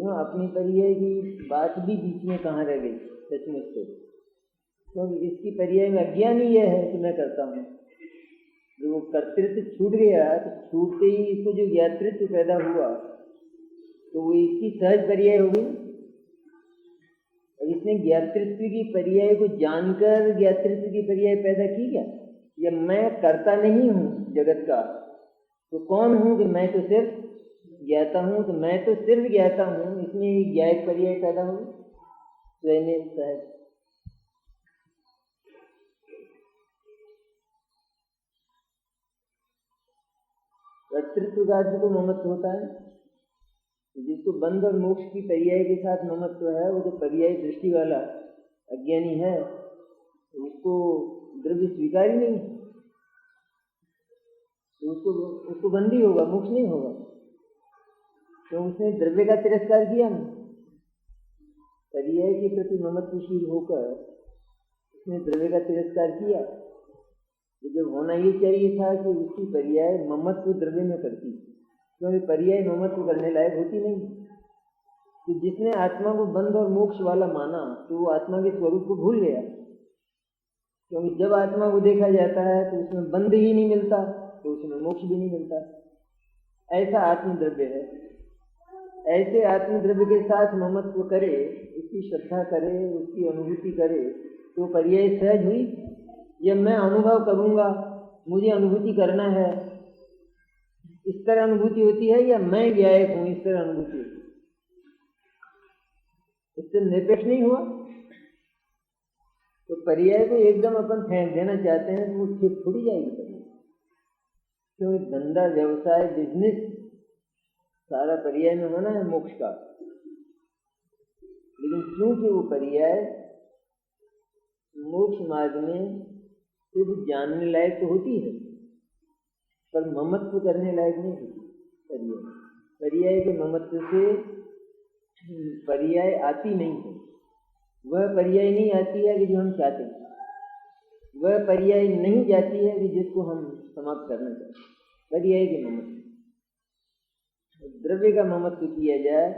तो अपनी पर्याय की बात भी बीच में कहाँ रह गई सचमुच से, क्योंकि इसकी पर्याय में अज्ञान ही यह है कि मैं करता हूँ। जो कर्तृत्व छूट गया तो छूटते ही इसको जो ज्ञातृत्व पैदा हुआ तो वो इसकी सहज पर्याय हो गई। अब इसने ज्ञातृत्व की पर्याय को जानकर ज्ञातृत्व की पर्याय पैदा की क्या? या मैं करता नहीं हूँ जगत का तो कौन हूँ कि मैं तो सिर्फ ज्ञाता हूँ, तो मैं तो सिर्फ ज्ञाता हूँ, इसमें ज्ञायक पर्याय पैदा हो स्वयं सहज। कर्तृत्व का अर्थ को ममत्व होता है। जिसको बंध और मोक्ष की पर्याय के साथ ममत्व है वो तो पर्याय दृष्टि वाला अज्ञानी है, उसको द्रव्य स्वीकार ही नहीं, तो उसको बंदी होगा, मोक्ष नहीं होगा, तो उसने द्रव्य का तिरस्कार किया ना। पर्याय के प्रति ममत्वशील होकर उसने द्रव्य का तिरस्कार किया। तो जब होना ये चाहिए था कि उसकी पर्याय ममत्व द्रव्य में करती, क्योंकि पर्याय ममत्व करने लायक होती नहीं। तो जिसने आत्मा को बंध और मोक्ष वाला माना तो वो आत्मा के स्वरूप को भूल गया, क्योंकि जब आत्मा को देखा जाता है तो उसमें बंध ही नहीं मिलता तो उसमें मोक्ष भी नहीं मिलता। ऐसा आत्मद्रव्य है। ऐसे आत्मद्रव्य के साथ ममत्व करे, उसकी श्रद्धा करे, उसकी अनुभूति करे तो पर्याय सहज हुई। या मैं अनुभव करूंगा, मुझे अनुभूति करना है, इस तरह अनुभूति होती है, या मैं ज्ञायक हूं इस तरह अनुभूति होती है। इससे निरपेक्ष नहीं हुआ। तो पर्याय को एकदम अपन फेंक देना चाहते हैं तो वो ठीक थोड़ी जाएगी पर्याय, क्योंकि धंधा व्यवसाय बिजनेस सारा पर्याय में होना है मोक्ष का। लेकिन क्योंकि वो पर्याय मोक्ष मार्ग में सिर्फ जानने लायक तो होती है पर ममत्व करने लायक नहीं होती। पर्याय के ममत्व से पर्याय आती नहीं है। वह पर्याय नहीं आती है कि जो हम चाहते हैं, वह पर्याय नहीं जाती है कि जिसको हम समाप्त करना चाहते हैं। पर्याय के ममत्व, द्रव्य का ममत्व किया जाए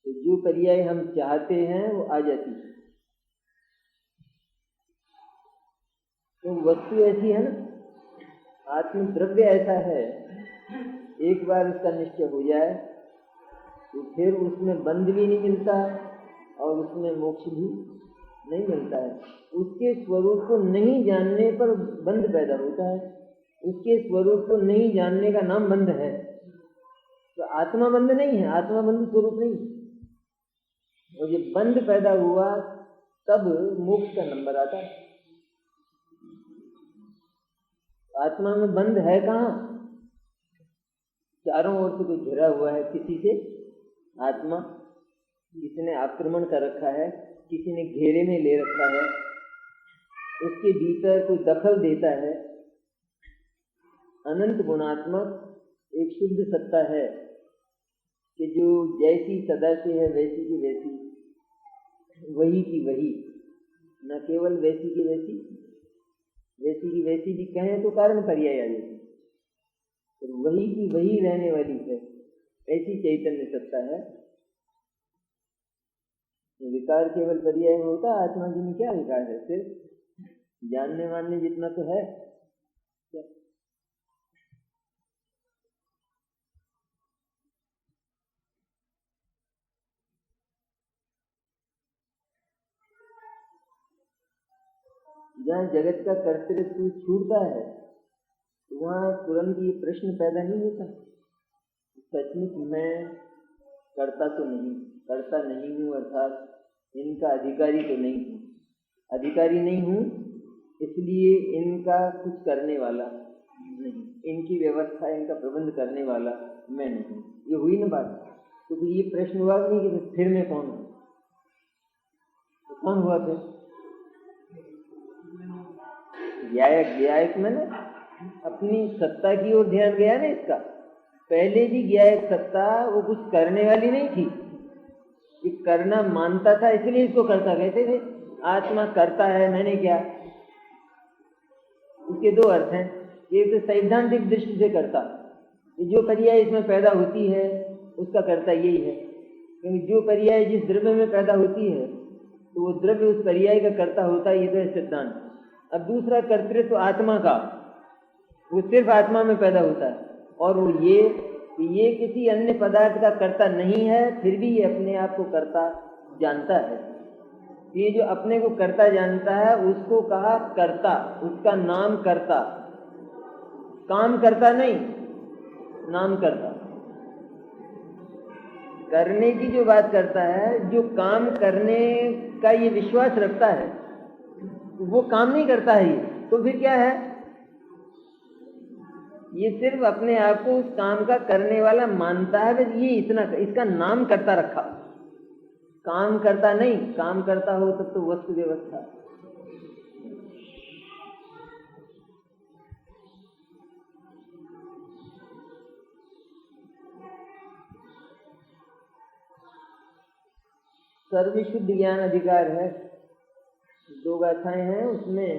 तो जो पर्याय हम चाहते हैं वो आ जाती है। तो वस्तु ऐसी है ना, आत्मद्रव्य ऐसा है, एक बार उसका निश्चय हो जाए तो फिर उसमें बंध भी नहीं मिलता और उसमें मोक्ष भी नहीं मिलता है। उसके स्वरूप को नहीं जानने पर बंध पैदा होता है। उसके स्वरूप को नहीं जानने का नाम बंध है। तो आत्मा बंध नहीं है, आत्मा बंध स्वरूप नहीं। और जब बंध पैदा हुआ तब मोक्ष का नंबर आता है। आत्मा में बंध है कहाँ? चारों ओर से कोई घिरा हुआ है किसी से। आत्मा किसी ने आक्रमण कर रखा है, किसी ने घेरे में ले रखा है, उसके भीतर कोई दखल देता है। अनंत गुणात्मक एक शुद्ध सत्ता है कि जो जैसी सदा से है वैसी की वैसी, वही की वही, न केवल वैसी की वैसी, वैसी की वैसी भी कहें तो कारण पर्याय आ जाती है, तो वही की वही रहने वाली है, ऐसी चैतन्य सत्ता है। विकार केवल पर्याय में होता, आत्मा जी में क्या विकार है? सिर्फ जानने मानने जितना तो है। जहाँ जगत का कर्तृत्व छूटता है वहाँ तुरंत ये प्रश्न पैदा नहीं होता, सचमुच मैं करता तो नहीं, करता नहीं हूँ, अर्थात इनका अधिकारी तो नहीं हूँ। अधिकारी नहीं हूँ इसलिए इनका कुछ करने वाला नहीं, इनकी व्यवस्था, इनका प्रबंध करने वाला मैं नहीं। ये हुई ना बात। तो फिर ये प्रश्न हुआ नहीं कि फिर मैं कौन हूँ? तो कौन हुआ फिर? ज्ञायक मैंने अपनी सत्ता की ओर ध्यान गया ना इसका। पहले भी ज्ञायक सत्ता वो कुछ करने वाली नहीं थी, ये करना मानता था इसलिए इसको करता कहते थे। आत्मा करता है, मैंने क्या, उसके दो अर्थ हैं। एक तो सैद्धांतिक दृष्टि से करता, जो पर्याय इसमें पैदा होती है उसका करता यही है, क्योंकि जो पर्याय जिस द्रव्य में पैदा होती है तो वो द्रव्य उस पर्याय का कर्ता होता है, ये तो है सिद्धांत। अब दूसरा कर्तृत्व तो आत्मा का, वो सिर्फ आत्मा में पैदा होता है, और वो ये किसी अन्य पदार्थ का कर्ता नहीं है, फिर भी ये अपने आप को कर्ता जानता है। ये जो अपने को कर्ता जानता है उसको कहा कर्ता, उसका नाम कर्ता, काम करता नहीं, नाम करता। करने की जो बात करता है, जो काम करने का ये विश्वास रखता है, वो काम नहीं करता है ये, तो फिर क्या है? ये सिर्फ अपने आप को उस काम का करने वाला मानता है, बस ये इतना, इसका नाम करता रखा, काम करता नहीं। काम करता हो तब तो वस्तु व्यवस्था। सर्वशुद्ध ज्ञान अधिकार है, 2 गाथाएं हैं, उसमें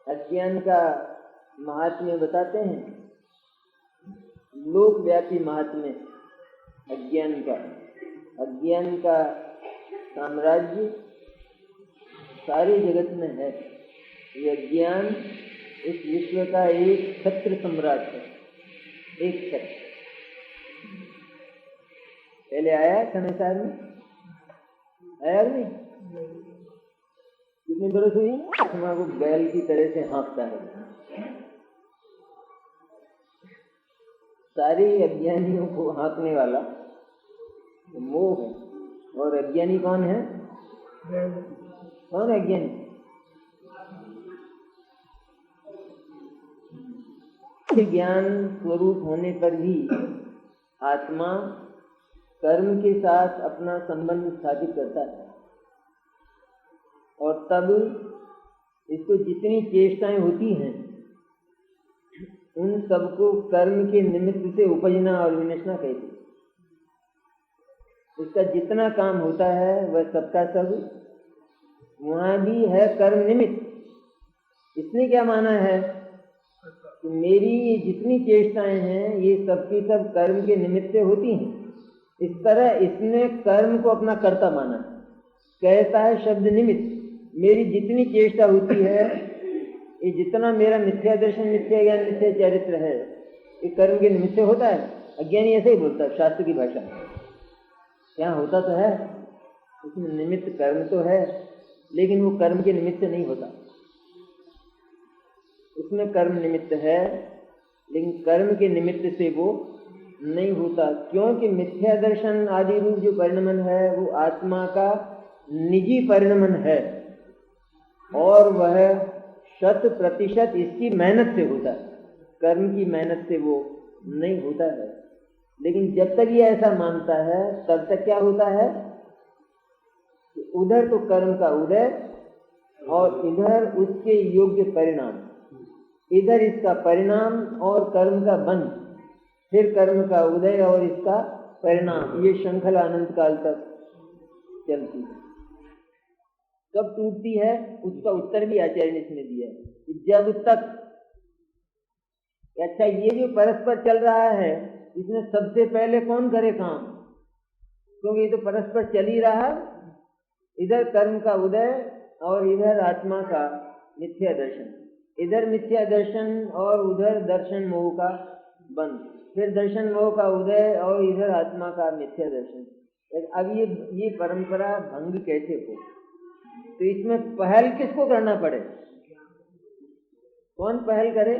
अज्ञान का महात्म्य बताते हैं, लोकव्यापी महात्म्य अज्ञान का साम्राज्य सारे जगत में है। ये अज्ञान इस विश्व का एक छत्र सम्राट है, एक छत्र। पहले आया संसार में, आया नहीं? कितने बरस हुई? आत्मा को बैल की तरह से हाँकता है। सारे अज्ञानियों को हाँकने वाला मोह है। और अज्ञानी कौन है? कौन है अज्ञानी? ज्ञान स्वरूप होने पर भी आत्मा कर्म के साथ अपना संबंध स्थापित करता है, और तब इसको जितनी चेष्टाएं होती हैं उन सबको कर्म के निमित्त से उपजना और विनशना कहते हैं। इसका जितना काम होता है वह सबका सब वहां भी है कर्म निमित्त। इसने क्या माना है कि मेरी ये जितनी चेष्टाएं हैं ये सबकी सब कर्म के निमित्त से होती हैं। इस तरह इसने कर्म को अपना कर्ता माना। कहता है शब्द निमित्त, मेरी जितनी चेष्टा होती है, ये जितना मेरा मिथ्या दर्शन, मिथ्या ज्ञान, मिथ्या चरित्र है, ये कर्म के निमित्त से होता है। अज्ञानी ऐसे ही बोलता है शास्त्र की भाषा में। क्या होता तो है, उसमें निमित्त कर्म तो है, लेकिन वो कर्म के निमित्त नहीं होता। उसमें कर्म निमित्त है, लेकिन कर्म के निमित्त से वो नहीं होता, क्योंकि मिथ्या दर्शन आदि रूप जो परिणमन है वो आत्मा का निजी परिणमन है, और वह 100% इसकी मेहनत से होता है, कर्म की मेहनत से वो नहीं होता है। लेकिन जब तक ये ऐसा मानता है तब तक क्या होता है, उधर तो कर्म का उदय और इधर उसके योग्य परिणाम, इधर इसका परिणाम और कर्म का बंध, फिर कर्म का उदय और इसका परिणाम, ये श्रृंखला अनंत काल तक चलती है। कब टूटती है उसका उत्तर भी आचार्य ने इसमें दिया है। जब तक, अच्छा ये जो परस्पर चल रहा है इसमें सबसे पहले कौन करे काम, क्योंकि ये तो परस्पर चल ही रहा, इधर कर्म का उदय और इधर आत्मा का मिथ्या दर्शन, इधर मिथ्या दर्शन और उधर दर्शन मोह का बंध, फिर दर्शन मोह का उदय और इधर आत्मा का मिथ्या दर्शन। अब ये परंपरा भंग कैसे हो? तो इसमें पहल किसको करना पड़े? कौन पहल करे?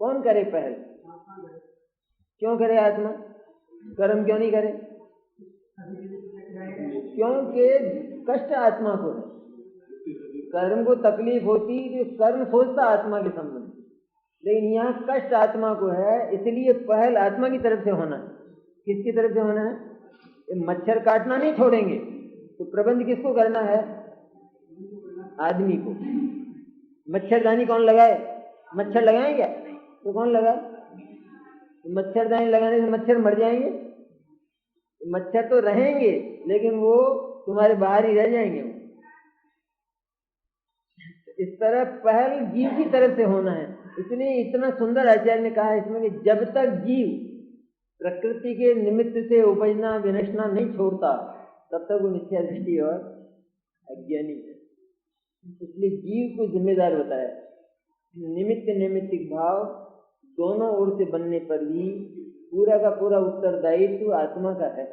कौन करे पहल? क्यों करे आत्मा? कर्म क्यों नहीं करे? क्योंकि कष्ट आत्मा को है। कर्म को तकलीफ होती तो कर्म सोचता आत्मा के संबंध, लेकिन यहाँ कष्ट आत्मा को है, इसलिए पहल आत्मा की तरफ से होना है। किसकी तरफ से होना है? ये मच्छर काटना नहीं छोड़ेंगे तो प्रबंध किसको करना है? आदमी को। मच्छरदानी कौन लगाए? मच्छर लगाए क्या? तो कौन लगाए? मच्छरदानी लगाने से मच्छर मर जाएंगे? मच्छर तो रहेंगे लेकिन वो तुम्हारे बाहर ही रह जाएंगे। इस तरह पहल जीव की तरफ से होना है। इसलिए इतना सुंदर आचार्य ने कहा इसमें कि जब तक जीव प्रकृति के निमित्त से उपजना विनशना नहीं छोड़ता, तब तक वो मिथ्या दृष्टि और अज्ञानी है। इसलिए जीव को जिम्मेदार बताया। निमित्त नैमित्तिक भाव दोनों ओर से बनने पर भी पूरा का पूरा उत्तरदायित्व आत्मा का है।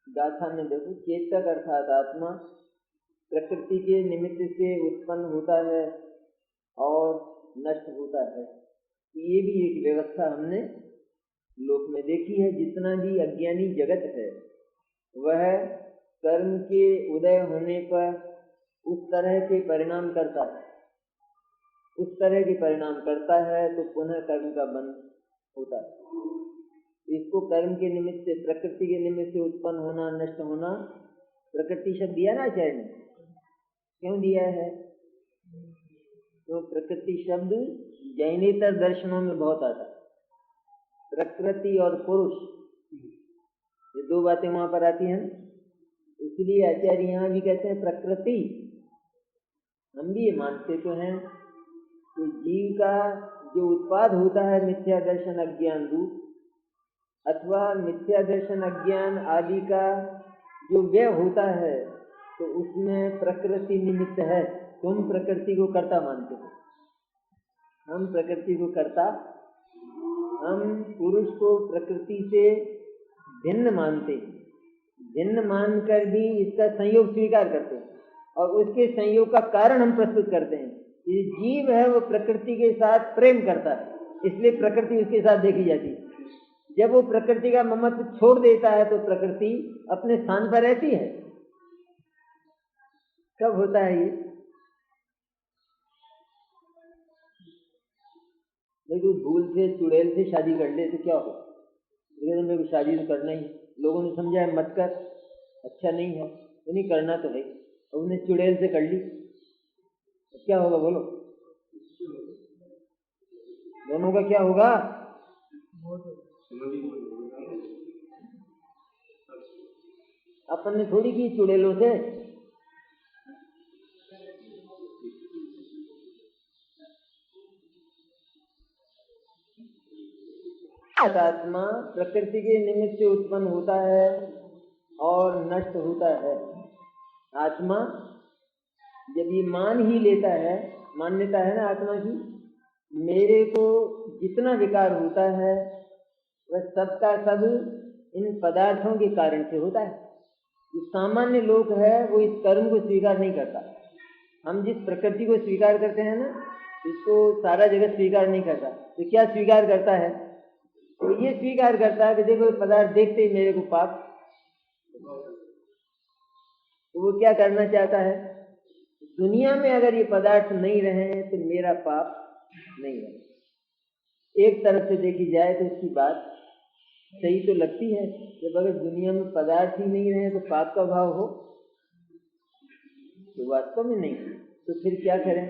गाथा में देखो, चेतक अर्थात आत्मा प्रकृति के निमित्त से उत्पन्न होता है और नष्ट होता है। ये भी एक व्यवस्था हमने लोक में देखी है। जितना भी अज्ञानी जगत है वह कर्म के उदय होने पर उस तरह के परिणाम करता है, उस तरह के परिणाम करता है तो पुनः कर्म का बंध होता है। इसको कर्म के निमित्त से, प्रकृति के निमित्त से उत्पन्न होना नष्ट होना, प्रकृति शब्द दिया ना आचार्य ने, क्यों दिया है? तो प्रकृति शब्द जैनेतर दर्शनों में बहुत आता है। प्रकृति और पुरुष, ये दो बातें वहां पर आती हैं, इसलिए आचार्य यहाँ भी कहते हैं प्रकृति। हम भी ये मानते तो हैं कि जीव का जो उत्पाद होता है मिथ्या दर्शन अज्ञान रूप, अथवा मिथ्या दर्शन अज्ञान आदि का जो व्यय होता है, तो उसमें प्रकृति निमित्त है। तुम प्रकृति को कर्ता मानते हो, हम प्रकृति को कर्ता, हम पुरुष को प्रकृति से भिन्न मानते हैं। भिन्न मानकर भी इसका संयोग स्वीकार करते हैं और उसके संयोग का कारण हम प्रस्तुत करते हैं। ये जीव है वो प्रकृति के साथ प्रेम करता है, इसलिए प्रकृति उसके साथ देखी जाती है। जब वो प्रकृति का ममत्व छोड़ देता है तो प्रकृति अपने स्थान पर रहती है। कब होता है ये? देखो, भूल से चुड़ैल से शादी कर ले तो क्या हो? लेकिन मेरे को शादी तो करना ही, लोगों ने समझा है मत कर, अच्छा नहीं है, तो नहीं करना तो है। और उन्हें चुड़ैल से कर ली तो क्या होगा बोलो? दोनों का क्या होगा? अपन ने थोड़ी की चुड़ैलों से। आत्मा प्रकृति के निमित्त से उत्पन्न होता है और नष्ट होता है। आत्मा जब ये मान ही लेता है, मान्यता है ना आत्मा की, मेरे को जितना विकार होता है वह सबका सब इन पदार्थों के कारण से होता है। जो सामान्य लोग है वो इस कर्म को स्वीकार नहीं करता। हम जिस प्रकृति को स्वीकार करते हैं ना, इसको सारा जगत स्वीकार नहीं करता। तो क्या स्वीकार करता है? तो ये स्वीकार करता है कि देखो पदार्थ देखते ही मेरे को पाप। तो वो क्या करना चाहता है? दुनिया में अगर ये पदार्थ नहीं रहे तो मेरा पाप नहीं है। एक तरफ से देखी जाए तो इसकी बात सही तो लगती है। जब अगर दुनिया में पदार्थ ही नहीं रहे तो पाप का भाव हो, तो वास्तव में नहीं। तो फिर क्या करें?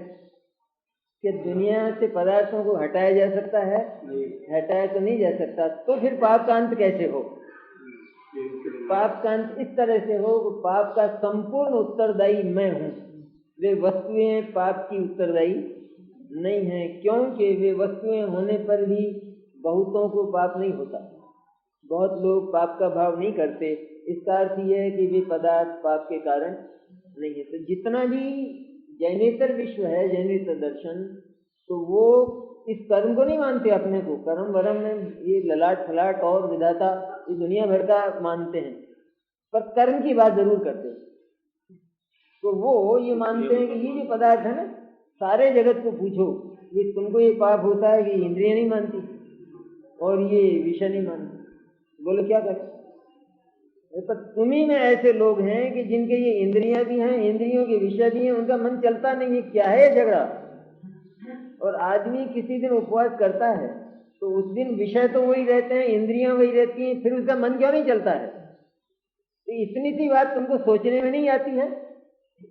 कि दुनिया से पदार्थों को हटाया जा सकता है? हटाया तो नहीं जा सकता। तो फिर पाप का अंत कैसे हो? पाप का अंत इस तरह से हो कि पाप का संपूर्ण उत्तरदायी मैं हूँ। वे वस्तुएं पाप की उत्तरदायी नहीं है, क्योंकि वे वस्तुएं होने पर भी बहुतों को पाप नहीं होता। बहुत लोग पाप का भाव नहीं करते। इसका अर्थ यह है कि वे पदार्थ पाप के कारण नहीं है। तो जितना भी जैनेतर विश्व है, जैनेतर दर्शन, तो वो इस कर्म को नहीं मानते अपने को। कर्म वरम में ये ललाट फलाट और विधाता ये दुनिया भर का मानते हैं, पर कर्म की बात जरूर करते हैं। तो वो ये मानते हैं कि ये जो पदार्थ है ना, सारे जगत को पूछो ये तुमको ये पाप होता है कि इंद्रियां नहीं मानती और ये विषय नहीं मानती। बोलो क्या करें? पर तुम्ही में ऐसे लोग हैं कि जिनके ये इंद्रियां भी हैं, इंद्रियों के विषय भी हैं, उनका मन चलता नहीं है। क्या है झगड़ा? और आदमी किसी दिन उपवास करता है तो उस दिन विषय तो वही रहते हैं, इंद्रियां वही रहती हैं, फिर उसका मन क्यों नहीं चलता है? तो इतनी सी बात तुमको सोचने में नहीं आती है?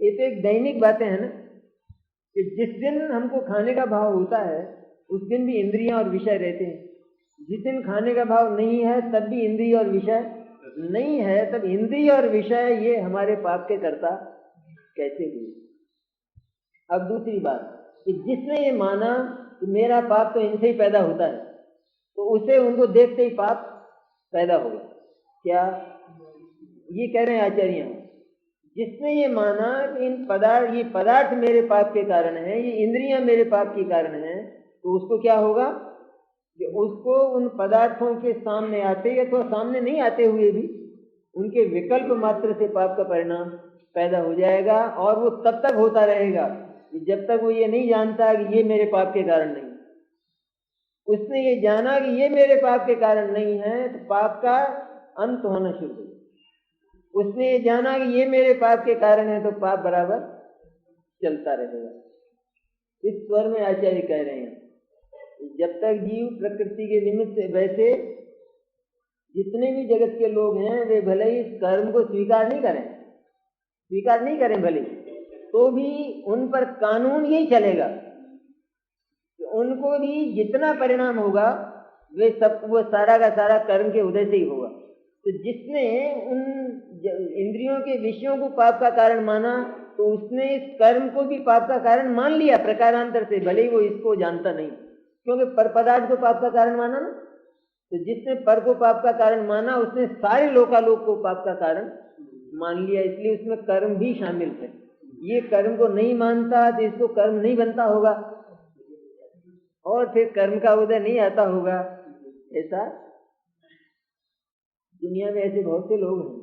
ये तो एक दैनिक बातें हैं ना, कि जिस दिन हमको खाने का भाव होता है उस दिन भी इंद्रियां और विषय रहते हैं। जिस दिन खाने का भाव नहीं है तब भी इंद्रिय और विषय नहीं है। तब इंद्रिय और विषय ये हमारे पाप के कर्ता कैसे हुए? अब दूसरी बात कि जिसने ये माना कि मेरा पाप तो इनसे ही पैदा होता है, तो उसे उनको देखते ही पाप पैदा होगा। क्या ये कह रहे हैं आचार्य, जिसने ये माना कि ये पदार्थ मेरे पाप के कारण है, ये इंद्रियां मेरे पाप के कारण है, तो उसको क्या होगा कि उसको उन पदार्थों के सामने आते या तो सामने नहीं आते हुए भी उनके विकल्प मात्र से पाप का परिणाम पैदा हो जाएगा। और वो तब तक होता रहेगा कि जब तक वो ये नहीं जानता कि ये मेरे पाप के कारण नहीं। उसने ये जाना कि ये मेरे पाप के कारण नहीं है, तो पाप का अंत होना शुरू हो। उसने ये जाना कि ये मेरे पाप के कारण है, तो पाप बराबर चलता रहेगा। इस स्वर में आचार्य कह रहे हैं जब तक जीव प्रकृति के निमित्त, वैसे जितने भी जगत के लोग हैं वे भले ही इस कर्म को स्वीकार नहीं करें भले, तो भी उन पर कानून यही चलेगा कि उनको भी जितना परिणाम होगा वो सारा का सारा कर्म के उदय से ही होगा। तो जिसने उन इंद्रियों के विषयों को पाप का कारण माना, तो उसने इस कर्म को भी पाप का कारण मान लिया प्रकारांतर से, भले ही वो इसको जानता नहीं, क्योंकि पर पदार्थ को पाप का कारण माना ना। तो जिसने पर को पाप का कारण माना उसने सारे लोकालोक को पाप का कारण मान लिया, इसलिए उसमें कर्म भी शामिल है। ये कर्म को नहीं मानता तो इसको कर्म नहीं बनता होगा और फिर कर्म का उदय नहीं आता होगा। ऐसा दुनिया में ऐसे बहुत से लोग हैं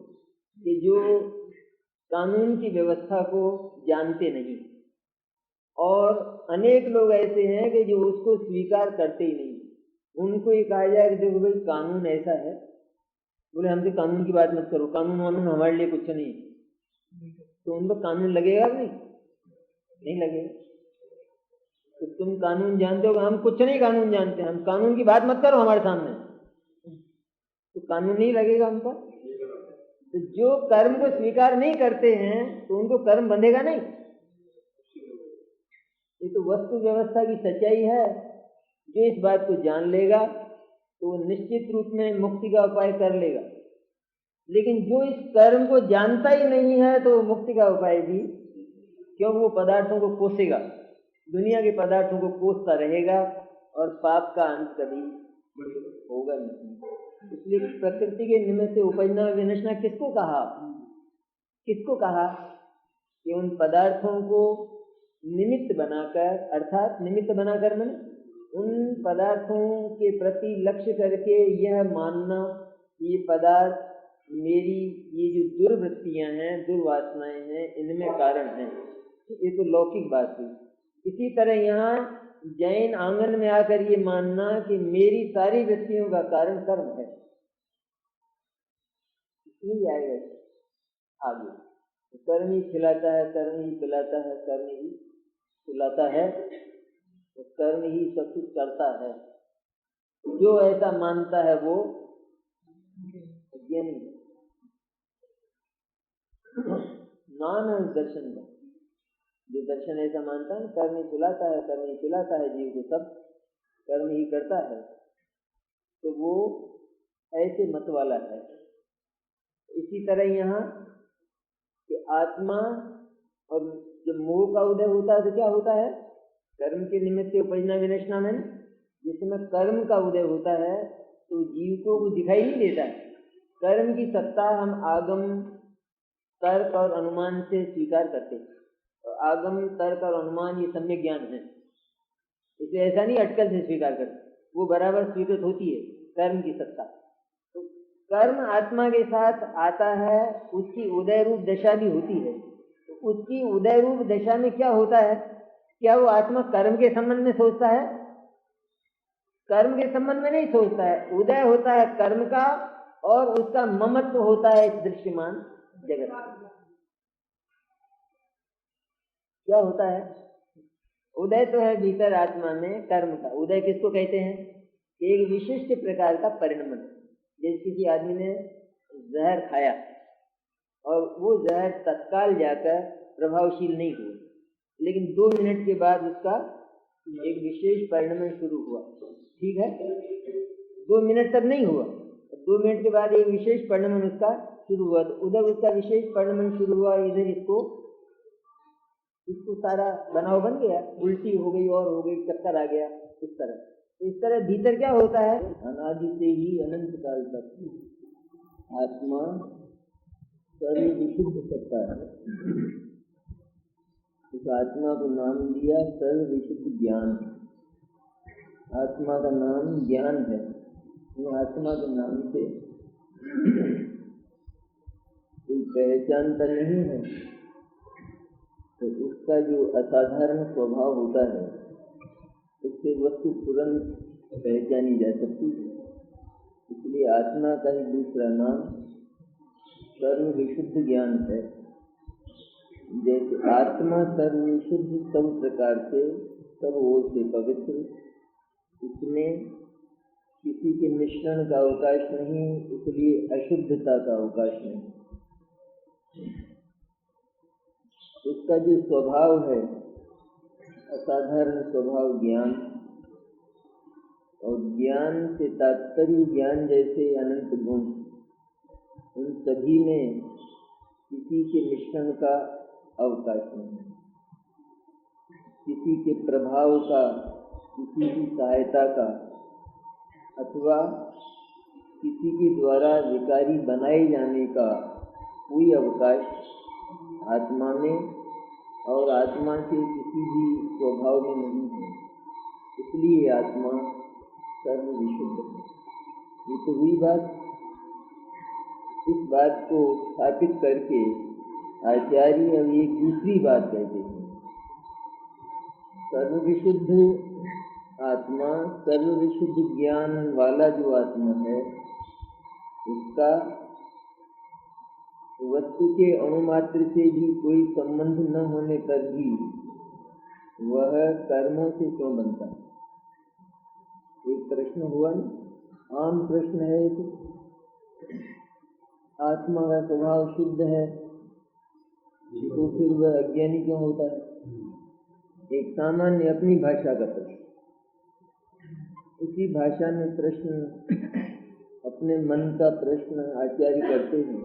कि जो कानून की व्यवस्था को जानते नहीं, और अनेक लोग ऐसे हैं कि जो उसको स्वीकार करते ही नहीं। उनको ये कहा जाए कि देखो भाई कानून ऐसा है, बोले हमसे कानून की बात मत करो, कानून वानून हमारे लिए कुछ नहीं, तो उन पर कानून लगेगा कि नहीं लगेगा। तो तुम कानून जानते हो, हम कुछ नहीं कानून जानते, हम कानून की बात मत करो हमारे सामने, तो कानून नहीं लगेगा उन पर। तो जो कर्म को स्वीकार नहीं करते हैं तो उनको कर्म बंधेगा नहीं। ये तो वस्तु व्यवस्था की सच्चाई है। जो इस बात को जान लेगा तो वो निश्चित रूप में मुक्ति का उपाय कर लेगा। लेकिन जो इस कर्म को जानता ही नहीं है तो मुक्ति का उपाय भी, क्योंकि वो पदार्थों को कोसेगा, दुनिया के पदार्थों को कोसता रहेगा और पाप का अंत कभी होगा नहीं। इसलिए प्रकृति के निमित्त से उपजना विनशना किसको कहा कि उन पदार्थों को निमित्त बनाकर, अर्थात निमित्त बनाकर मैंने उन पदार्थों के प्रति लक्ष्य करके यह मानना ये पदार्थ मेरी ये जो दुर्वृत्तियां हैं, दुर्वासनाएं हैं, इनमें कारण हैं। ये तो लौकिक बात हुई। इसी तरह यहाँ जैन आंगन में आकर ये मानना कि मेरी सारी वृत्तियों का कारण कर्म है, इसलिए आएगा आगे। कर्म ही खिलाता है, कर्म ही पिलाता है, कर्म ही सुलाता है, तो कर्म ही सब कुछ करता है। जो ऐसा मानता है वो ज्ञानी। नाम है उस दर्शन का। जो दर्शन ऐसा मानता है कर्म ही सुलाता है, कर्म ही पिलाता है, जीव को सब कर्म ही करता है, तो वो ऐसे मत वाला है। इसी तरह यहाँ कि आत्मा और जब मोह का उदय होता है तो क्या होता है, कर्म के निमित्त उपजना विनशना में जिसमें कर्म का उदय होता है तो जीव को वो दिखाई नहीं देता है। कर्म की सत्ता हम आगम, तर्क और अनुमान से स्वीकार करते हैं, और आगम, तर्क और अनुमान ये सम्यक ज्ञान है, इसे ऐसा नहीं अटकल से स्वीकार करते, वो बराबर स्वीकृत होती है कर्म की सत्ता। तो कर्म आत्मा के साथ आता है, उसकी उदय रूप दशा भी होती है। तो उसकी उदय रूप दशा में क्या होता है, क्या वो आत्मा कर्म के संबंध में सोचता है? कर्म के संबंध में नहीं सोचता है। उदय होता है कर्म का और उसका ममत्व होता है इस दृश्यमान जगत का। क्या होता है? उदय तो है भीतर आत्मा में कर्म का। उदय किसको कहते हैं? एक विशिष्ट प्रकार का परिणमन। जैसे किसी आदमी ने जहर खाया और वो जहर तत्काल जाकर प्रभावशील नहीं हुआ, लेकिन 2 मिनट के बाद उसका एक विशेष परिणमन शुरू हुआ। ठीक है, 2 मिनट तक नहीं हुआ, 2 मिनट के बाद एक विशेष परिणमन उसका शुरू हुआ। तो उधर उसका विशेष परिणमन शुरू हुआ, इधर इसको इसको सारा बनाव बन गया, उल्टी हो गई और हो गई, चक्कर आ गया, इस तरह भीतर क्या होता है, अनादि से ही अनंत काल तक आत्मा सर्व विशुद्ध सत्ता है। उस आत्मा को नाम दिया सर्व विशुद्ध ज्ञान। आत्मा का नाम ज्ञान है। आत्मा के नाम से कोई पहचान तो नहीं है, तो उसका जो असाधारण स्वभाव होता है उससे वस्तु तुरंत पहचानी जा सकती है। इसलिए आत्मा का ही दूसरा नाम सर्व विशुद्ध ज्ञान है। जैसे आत्मा सर्व विशुद्ध सब प्रकार से सब ओर से पवित्र, इसमें किसी के मिश्रण का अवकाश नहीं, इसलिए अशुद्धता का अवकाश नहीं। उसका जो स्वभाव है असाधारण स्वभाव ज्ञान, और ज्ञान से तात्पर्य ज्ञान जैसे अनंत गुण, उन सभी में किसी के मिश्रण का अवकाश नहीं, किसी के प्रभाव का, किसी की सहायता का, अथवा किसी के द्वारा विकारी बनाए जाने का कोई अवकाश आत्मा में और आत्मा के किसी भी स्वभाव में नहीं है। इसलिए आत्मा सर्व विशुद्ध है। ये तो हुई बात। इस बात को स्थापित करके आचार्य अब एक दूसरी बात कहते हैं। सर्व विशुद्ध आत्मा, सर्व विशुद्ध ज्ञान वाला जो आत्मा है, उसका वस्तु के अणुमात्र से भी कोई संबंध न होने पर भी वह कर्मों से क्यों बनता है? एक प्रश्न हुआ ना, आम प्रश्न है कि आत्मा का स्वभाव शुद्ध है तो फिर वह अज्ञानी क्यों होता है? एक सामान्य अपनी भाषा का प्रश्न। उसी भाषा में प्रश्न, अपने मन का प्रश्न आचार्य करते हैं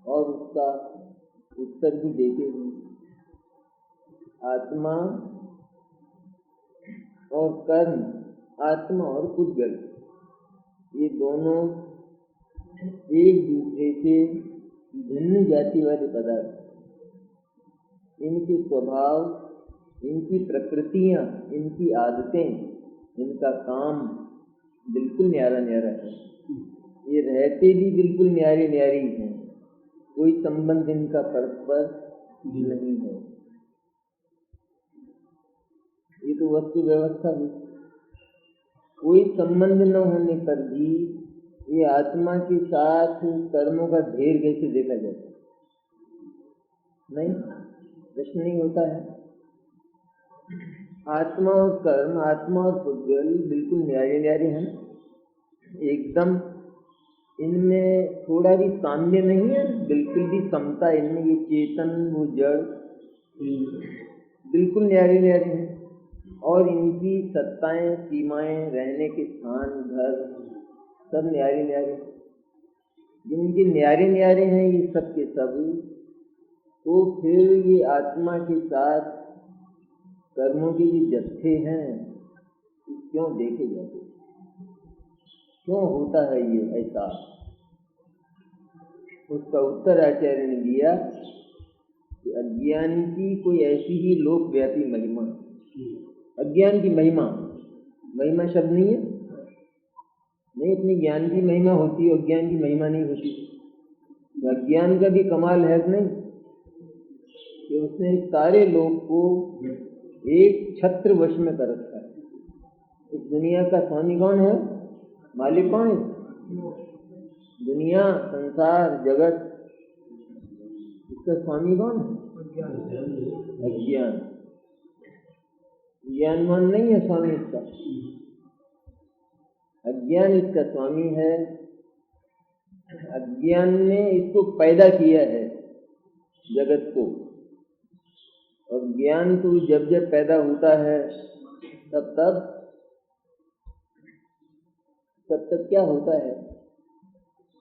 और उसका उत्तर भी देते हैं। आत्मा और कर्म, आत्मा और पुद्गल, ये दोनों एक दूसरे से भिन्न जाति वाले पदार्थ। इनके स्वभाव, इनकी प्रकृतियां, इनकी आदतें, इनका काम बिल्कुल न्यारा न्यारा है। ये रहते भी बिल्कुल न्यारी न्यारी हैं, कोई संबंध इनका परस्पर नहीं है। ये तो वस्तु व्यवस्था हुई। कोई संबंध न होने पर भी ये आत्मा के साथ कर्मों का ढेर कैसे देखा जाता है? नहीं, प्रश्न नहीं होता है। आत्मा और कर्म, आत्मा और पुद्गल बिल्कुल न्यारे न्यारे हैं, एकदम इनमें थोड़ा भी साम्य नहीं है, बिल्कुल भी समता इनमें। ये चेतन, वो जड़, बिल्कुल न्यारे न्यारे हैं। और इनकी सत्ताएं, सीमाएं, रहने के स्थान, घर, सब न्यारे न्यारे। जिनके न्यारे न्यारे हैं ये सब के सब, तो फिर ये आत्मा के साथ कर्मों के जो जत्थे हैं क्यों देखे जाते? क्यों होता है ये ऐसा? उसका उत्तर आचार्य ने दिया कि अज्ञान की कोई ऐसी ही लोकव्यापी महिमा। अज्ञान की महिमा, महिमा शब्द नहीं है, नहीं, अपने ज्ञान की महिमा होती है, अज्ञान की महिमा नहीं होती। अज्ञान का भी कमाल है नहीं कि उसने सारे लोग को एक छत्र वश में कर रखा है। इस दुनिया का स्वामी कौन है? मालिक कौन है? दुनिया, संसार, जगत, इसका स्वामी कौन है? अज्ञान। ज्ञानवान नहीं है स्वामी इसका, अज्ञान इसका स्वामी है। अज्ञान ने इसको पैदा किया है, जगत को। और ज्ञान तो जब जब पैदा होता है तब तब क्या होता है?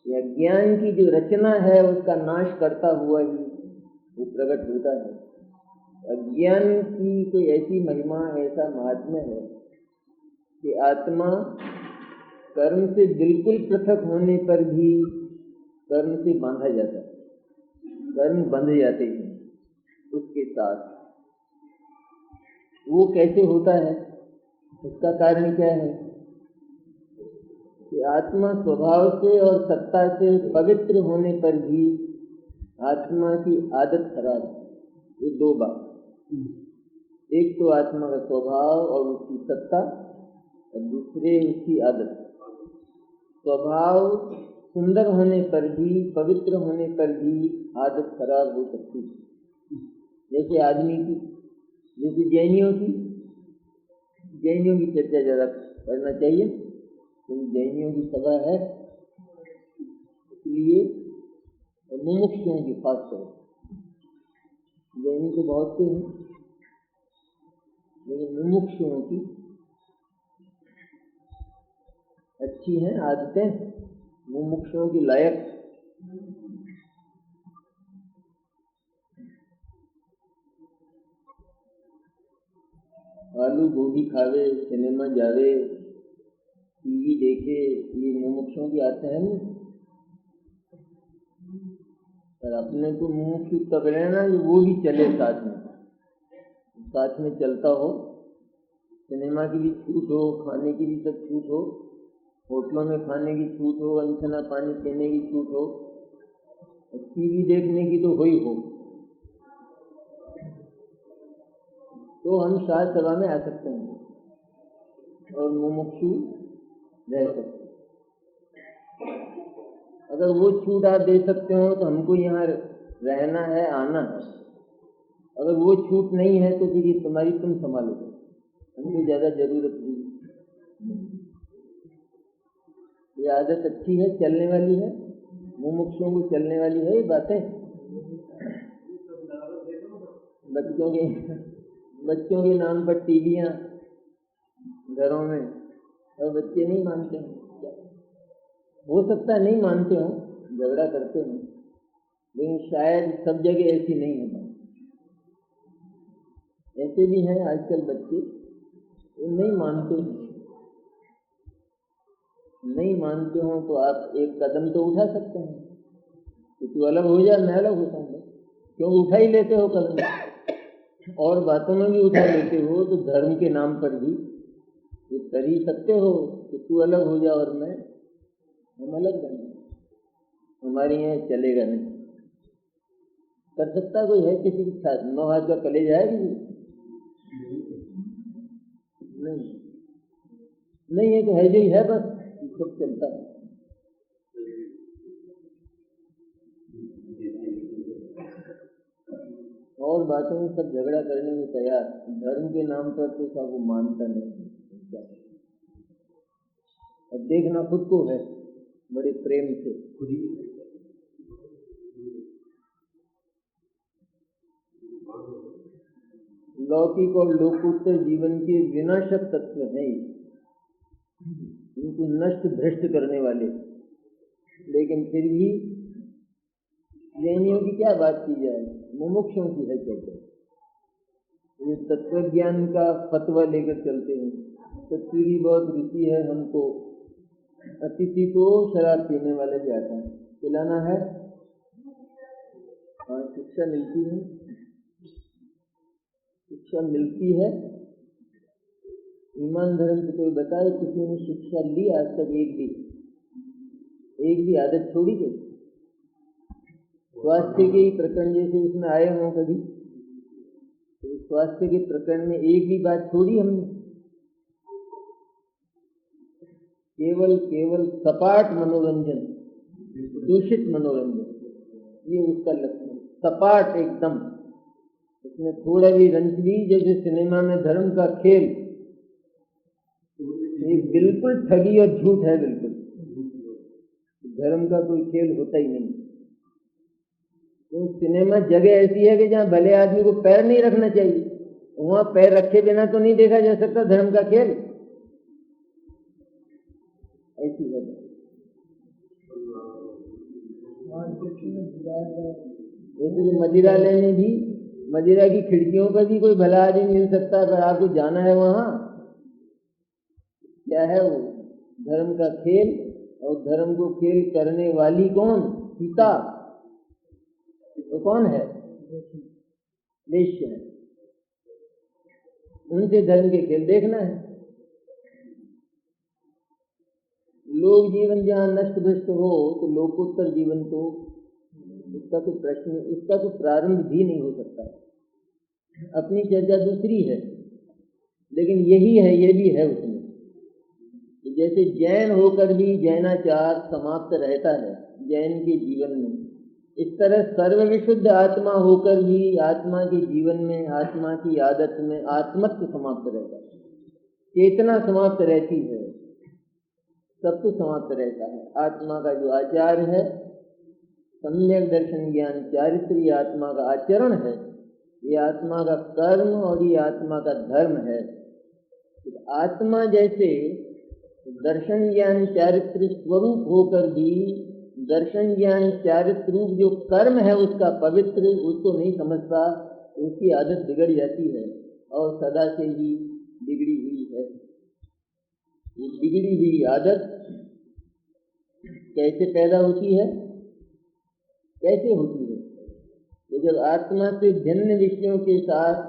यह ज्ञान की जो रचना है उसका नाश करता हुआ ही वो प्रकट होता है। अज्ञान की कोई ऐसी महिमा, ऐसा महात्म्य है कि आत्मा कर्म से बिल्कुल पृथक होने पर भी कर्म से बांधा जाता है, कर्म बंध जाते हैं उसके साथ। वो कैसे होता है, उसका कारण क्या है कि आत्मा स्वभाव से और सत्ता से पवित्र होने पर भी आत्मा की आदत खराब है। ये दो बात, एक तो आत्मा का स्वभाव और उसकी सत्ता, और दूसरे उसकी आदत। स्वभाव सुंदर होने पर भी, पवित्र होने पर भी आदत खराब हो सकती है। जैसे आदमी की, जैसे जैनियों की चर्चा जरा करना चाहिए, क्योंकि जैनियों की सभा है, इसलिए मुमुक्षुओं की खास तौर। जैनी तो बहुत से हैं, लेकिन मुमुक्षुओं की अच्छी हैं आदतें, मुमुक्षुओं की लायक। आलू गोभी खावे, सिनेमा जावे, टीवी देखे, ये मुमुक्षुओं की आदतें हैं नहीं। और अपने को मुमुक्षु तब रहना कि वो भी चले साथ में चलता हो। सिनेमा की भी छूट हो, खाने की भी सब छूट हो, होटलों में खाने की छूट हो, अनछना पानी पीने की छूट हो, टीवी देखने की तो हुई हो, तो हम शायद सभा में आ सकते हैं और मुमुक्षु रह सकते हैं। अगर वो छूट आप दे सकते हो तो हमको यहाँ रहना है, आना है। अगर वो छूट नहीं है तो फिर ये तुम्हारी, तुम संभालो, हमको ज्यादा जरूरत नहीं। ये आदत अच्छी है, चलने वाली है, मुमुक्षुओं को चलने वाली है ये बातें। बच्चों के नाम पर टीवियां घरों में, और बच्चे नहीं मानते हैं। हो सकता है नहीं मानते हो, झगड़ा करते हो, लेकिन शायद सब जगह ऐसी नहीं है। ऐसे भी हैं आजकल बच्चे, वो नहीं मानते हैं। नहीं मानते हो तो आप एक कदम तो उठा सकते हैं कि तू अलग हो जा, मैं अलग होता हूँ। क्यों उठा ही लेते हो कदम, और बातों में भी उठा लेते हो, तो धर्म के नाम पर भी ये कर ही सकते हो कि तू अलग हो जा और हम अलग रहेंगे। हमारे यहाँ चलेगा नहीं। कर सकता कोई है किसी की साथ 9 हाथ का कलेजा है किसी? नहीं है तो है जो ही है, बस सब चलता है। और बातों में सब झगड़ा करने को तैयार, धर्म के नाम पर तो सब वो मानता नहीं। अब देखना खुद को है बड़े प्रेम से। लौकिक और लोकोत्तर जीवन के विनाशक तत्व हैं, इनको नष्ट भ्रष्ट करने वाले। लेकिन फिर भी जैनियों की क्या बात की जाए, मुमुक्षों की है चर्चा। ये तत्व ज्ञान का फतवा लेकर चलते हैं। तत्व की बहुत रुचि है हमको। अतिथि को शराब पीने वाले से आता है, पिलाना है, हाँ शिक्षा मिलती है, शिक्षा मिलती है। ईमान धर्म से कोई बताए किसी ने शिक्षा ली आज तक? एक भी आदत छोड़ी गई? स्वास्थ्य के ही प्रकरण जैसे उसमें आए हों कभी, तो स्वास्थ्य के प्रकरण में एक भी बात छोड़ी हमने? केवल सपाट मनोरंजन, दूषित मनोरंजन, ये उसका लक्षण। सपाट एकदम, उसमें थोड़ा भी रंच भी, जैसे सिनेमा में धर्म का खेल, ये बिल्कुल ठगी और झूठ है। बिल्कुल धर्म का कोई खेल होता ही नहीं। तो सिनेमा जगह ऐसी है कि जहाँ भले आदमी को पैर नहीं रखना चाहिए, वहां पैर रखे बिना तो नहीं देखा जा सकता धर्म का खेल। ऐसी जगह जैसे मदिरालय में भी मदिरा की खिड़कियों पर भी कोई भला आदमी मिल सकता है, पर आपको जाना है वहां। क्या है वो? धर्म का खेल, और धर्म को खेल करने वाली कौन? सीता। तो कौन है? वेश्या है। उनसे धर्म के खेल देखना है। लोक जीवन जहाँ नष्ट भ्रष्ट हो, तो लोकोत्तर जीवन तो उसका तो प्रश्न, उसका तो प्रारंभ भी नहीं हो सकता। अपनी चर्चा दूसरी है, लेकिन यही है, ये भी है उसमें। जैसे जैन होकर भी जैनाचार समाप्त रहता है जैन के जीवन में, इस तरह सर्वविशुद्ध आत्मा होकर भी आत्मा के जीवन में, आत्मा की आदत में आत्मत्व समाप्त रहता है। चेतना समाप्त रहती है, सब कुछ समाप्त रहता है। आत्मा का जो आचार है, सम्यक दर्शन ज्ञान चारित्र, ये आत्मा का आचरण है, ये आत्मा का कर्म और ये आत्मा का धर्म है। आत्मा जैसे दर्शन ज्ञान चारित्र स्वरूप होकर भी दर्शन ज्ञान चारित्र रूप जो कर्म है उसका पवित्र, उसको नहीं समझता, उसकी आदत बिगड़ जाती है और सदा से ही बिगड़ी हुई है। ये बिगड़ी हुई आदत कैसे पैदा होती है? कैसे होती है? तो जब आत्मा से भिन्न विषयों के साथ